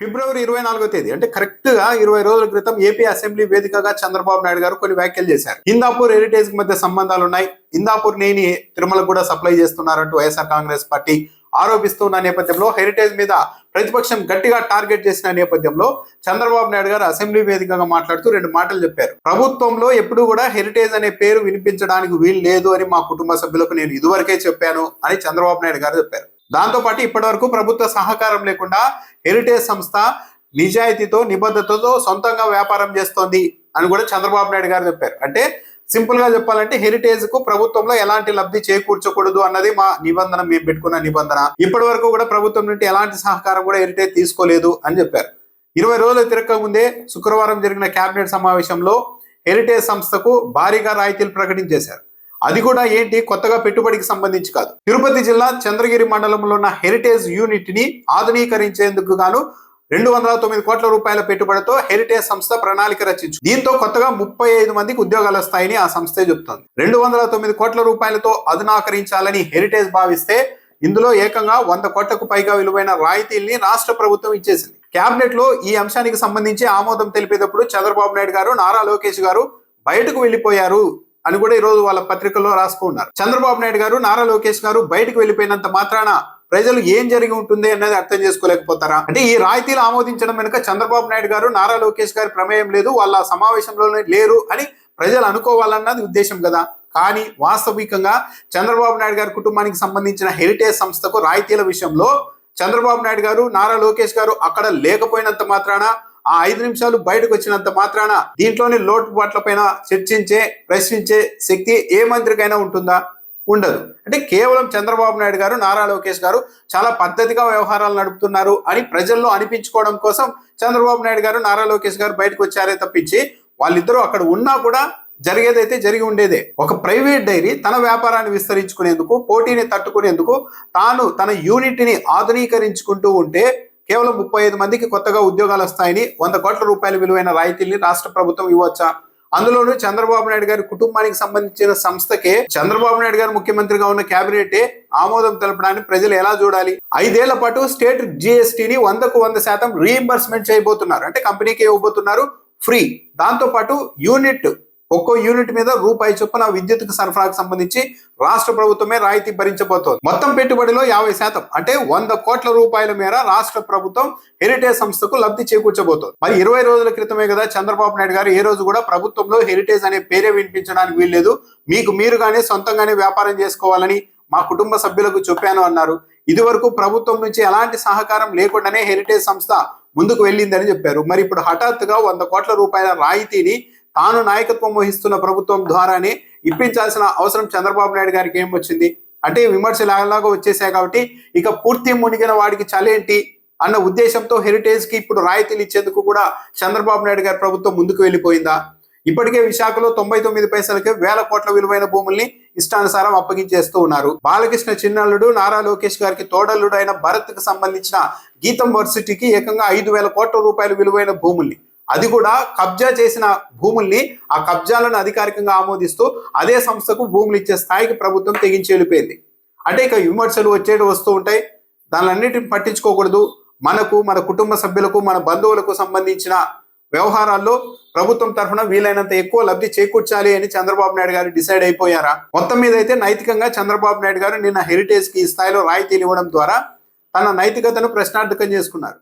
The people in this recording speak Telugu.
ఫిబ్రవరి 24వ తేదీ అంటే కరెక్ట్ గా 20 రోజుల క్రితం ఏపీ అసెంబ్లీ వేదికగా చంద్రబాబు నాయుడు గారు కొన్ని వ్యాఖ్యలు చేశారు. హిందాపూర్ హెరిటేజ్ కి మధ్య సంబంధాలు ఉన్నాయి, హిందాపూర్ నేని తిరుమల కూడా సప్లై చేస్తున్నారంటూ వైఎస్ఆర్ కాంగ్రెస్ పార్టీ ఆరోపిస్తున్న నేపథ్యంలో హెరిటేజ్ మీద ప్రతిపక్షం గట్టిగా టార్గెట్ చేసిన నేపథ్యంలో చంద్రబాబు నాయుడు గారు అసెంబ్లీ వేదికగా మాట్లాడుతూ 2 మాటలు చెప్పారు. ప్రభుత్వంలో ఎప్పుడు కూడా హెరిటేజ్ అనే పేరు వినిపించడానికి వీలు లేదు అని మా కుటుంబ సభ్యులకు నేను ఇదివరకే చెప్పాను అని చంద్రబాబు నాయుడు గారు చెప్పారు. దాంతో పాటు ఇప్పటి వరకు ప్రభుత్వ సహకారం లేకుండా హెరిటేజ్ సంస్థ నిజాయితీతో నిబద్ధతతో సొంతంగా వ్యాపారం చేస్తోంది అని కూడా చంద్రబాబు నాయుడు గారు చెప్పారు. అంటే సింపుల్ గా చెప్పాలంటే హెరిటేజ్ కు ప్రభుత్వంలో ఎలాంటి లబ్ధి చేకూర్చకూడదు అన్నది మా నిబంధన, మేము పెట్టుకున్న నిబంధన. ఇప్పటి వరకు కూడా ప్రభుత్వం నుండి ఎలాంటి సహకారం కూడా హెరిటేజ్ తీసుకోలేదు అని చెప్పారు. 20 రోజులు తిరగక ముందే శుక్రవారం జరిగిన కేబినెట్ సమావేశంలో హెరిటేజ్ సంస్థకు భారీగా రాయితీలు ప్రకటించేశారు. అది కూడా ఏంటి, కొత్తగా పెట్టుబడికి సంబంధించి కాదు. తిరుపతి జిల్లా చంద్రగిరి మండలంలో ఉన్న హెరిటేజ్ యూనిట్ ని ఆధునీకరించేందుకు గాను 209 కోట్ల రూపాయల పెట్టుబడితో హెరిటేజ్ సంస్థ ప్రణాళిక రచించు. దీంతో కొత్తగా 35 మందికి ఉద్యోగాలు వస్తాయని ఆ సంస్థే చెబుతోంది. 209 కోట్ల రూపాయలతో అధునాకరించాలని హెరిటేజ్ భావిస్తే ఇందులో ఏకంగా 100 కోట్లకు పైగా విలువైన రాయితీల్ని రాష్ట్ర ప్రభుత్వం ఇచ్చేసింది. కేబినెట్ లో ఈ అంశానికి సంబంధించి ఆమోదం తెలిపేటప్పుడు చంద్రబాబు నాయుడు గారు, నారా లోకేష్ గారు బయటకు వెళ్లిపోయారు అని కూడా ఈ రోజు వాళ్ళ పత్రికల్లో రాసుకున్నారు. చంద్రబాబు నాయుడు గారు, నారా లోకేష్ గారు బయటకు వెళ్లిపోయినంత మాత్రాన ప్రజలు ఏం జరిగి ఉంటుంది అనేది అర్థం చేసుకోలేకపోతారా? అంటే ఈ రాయితీలు ఆమోదించడం వెనుక చంద్రబాబు నాయుడు గారు, నారా లోకేష్ గారి ప్రమేయం లేదు, వాళ్ళ సమావేశంలోనే లేరు అని ప్రజలు అనుకోవాలన్నది ఉద్దేశం కదా. కానీ వాస్తవికంగా చంద్రబాబు నాయుడు గారి కుటుంబానికి సంబంధించిన హెరిటేజ్ సంస్థకు రాయితీల విషయంలో చంద్రబాబు నాయుడు గారు, నారా లోకేష్ గారు అక్కడ లేకపోయినంత మాత్రాన, ఆ 5 నిమిషాలు బయటకు వచ్చినంత మాత్రాన దీంట్లోని లోటుపాట్ల పైన చర్చించే, ప్రశ్నించే శక్తి ఏ మంత్రికైనా ఉంటుందా? ఉండదు. అంటే కేవలం చంద్రబాబు నాయుడు గారు, నారా లోకేష్ గారు చాలా పద్ధతిగా వ్యవహారాలు నడుపుతున్నారు అని ప్రజల్లో అనిపించుకోవడం కోసం చంద్రబాబు నాయుడు గారు, నారా లోకేష్ గారు బయటకు వచ్చారే తప్పించి వాళ్ళిద్దరూ అక్కడ ఉన్నా కూడా జరిగేదైతే జరిగి ఉండేదే. ఒక ప్రైవేట్ డైరీ తన వ్యాపారాన్ని విస్తరించుకునేందుకు, పోటీని తట్టుకునేందుకు తాను తన యూనిట్ ని ఆధునీకరించుకుంటూ ఉంటే కేవలం 35 మందికి కొత్తగా ఉద్యోగాలు వస్తాయని 100 కోట్ల రూపాయల విలువైన రాయితీల్ని రాష్ట్ర ప్రభుత్వం ఇవ్వచ్చా? అందులోనూ చంద్రబాబు నాయుడు గారి కుటుంబానికి సంబంధించిన సంస్థకే చంద్రబాబు నాయుడు గారు ముఖ్యమంత్రిగా ఉన్న కేబినెటే ఆమోదం తెలపడాన్ని ప్రజలు ఎలా చూడాలి? 5 ఏళ్ల పాటు స్టేట్ జిఎస్టీని 100కు 100% రీఇంబర్స్మెంట్ చేయబోతున్నారు. అంటే కంపెనీకి ఇవ్వబోతున్నారు ఫ్రీ. దాంతో పాటు ఒక్కో యూనిట్ మీద రూపాయి చొప్పున విద్యుత్ సరఫరాకు సంబంధించి రాష్ట్ర ప్రభుత్వమే రాయితీ భరించబోతోంది. మొత్తం పెట్టుబడిలో 50% అంటే 100 కోట్ల రూపాయల మేర రాష్ట్ర ప్రభుత్వం హెరిటేజ్ సంస్థకు లబ్ధి చేకూర్చబోతోంది. మరి 20 రోజుల క్రితమే కదా చంద్రబాబు నాయుడు గారు ఏ రోజు కూడా ప్రభుత్వంలో హెరిటేజ్ అనే పేరే వినిపించడానికి వీల్లేదు, మీకు మీరుగానే సొంతంగానే వ్యాపారం చేసుకోవాలని మా కుటుంబ సభ్యులకు చెప్పాను అన్నారు. ఇది వరకు ప్రభుత్వం నుంచి ఎలాంటి సహకారం లేకుండానే హెరిటేజ్ సంస్థ ముందుకు వెళ్ళిందని చెప్పారు. మరి ఇప్పుడు హఠాత్తుగా 100 కోట్ల రూపాయల రాయితీని తాను నాయకత్వం వహిస్తున్న ప్రభుత్వం ద్వారానే ఇప్పించాల్సిన అవసరం చంద్రబాబు నాయుడు గారికి ఏం వచ్చింది? అంటే విమర్శలు అలాగా వచ్చేసాయి కాబట్టి ఇక పూర్తి మునిగిన వాడికి చలేంటి అన్న ఉద్దేశంతో హెరిటేజ్ కి ఇప్పుడు రాయితీలు ఇచ్చేందుకు కూడా చంద్రబాబు నాయుడు గారి ప్రభుత్వం ముందుకు వెళ్ళిపోయిందా? ఇప్పటికే విశాఖలో 99 పైసలకే 1000 కోట్ల విలువైన భూముల్ని ఇష్టానుసారం అప్పగించేస్తూ ఉన్నారు. బాలకృష్ణ చిన్నల్లుడు, నారా లోకేష్ గారికి తోడల్లుడు అయిన భరత్ కు సంబంధించిన గీతం వర్సిటీకి ఏకంగా 5000 కోట్ల రూపాయల విలువైన భూముల్ని, అది కూడా కబ్జా చేసిన భూముల్ని, ఆ కబ్జాలను అధికారికంగా ఆమోదిస్తూ అదే సంస్థకు భూములు ఇచ్చే స్థాయికి ప్రభుత్వం తెగించి వెళ్ళిపోయింది. అంటే ఇక విమర్శలు వస్తూ ఉంటాయి, దానిలన్నిటిని పట్టించుకోకూడదు. మనకు, మన కుటుంబ సభ్యులకు, మన బంధువులకు సంబంధించిన వ్యవహారాల్లో ప్రభుత్వం తరఫున వీలైనంత ఎక్కువ లబ్ధి చేకూర్చాలి అని చంద్రబాబు నాయుడు గారు డిసైడ్ అయిపోయారా? మొత్తం మీద అయితే నైతికంగా చంద్రబాబు నాయుడు గారు నిన్న హెరిటేజ్ కి ఈ స్థాయిలో రాయితీలు ఇవ్వడం ద్వారా తన నైతికతను ప్రశ్నార్థకం చేసుకున్నారు.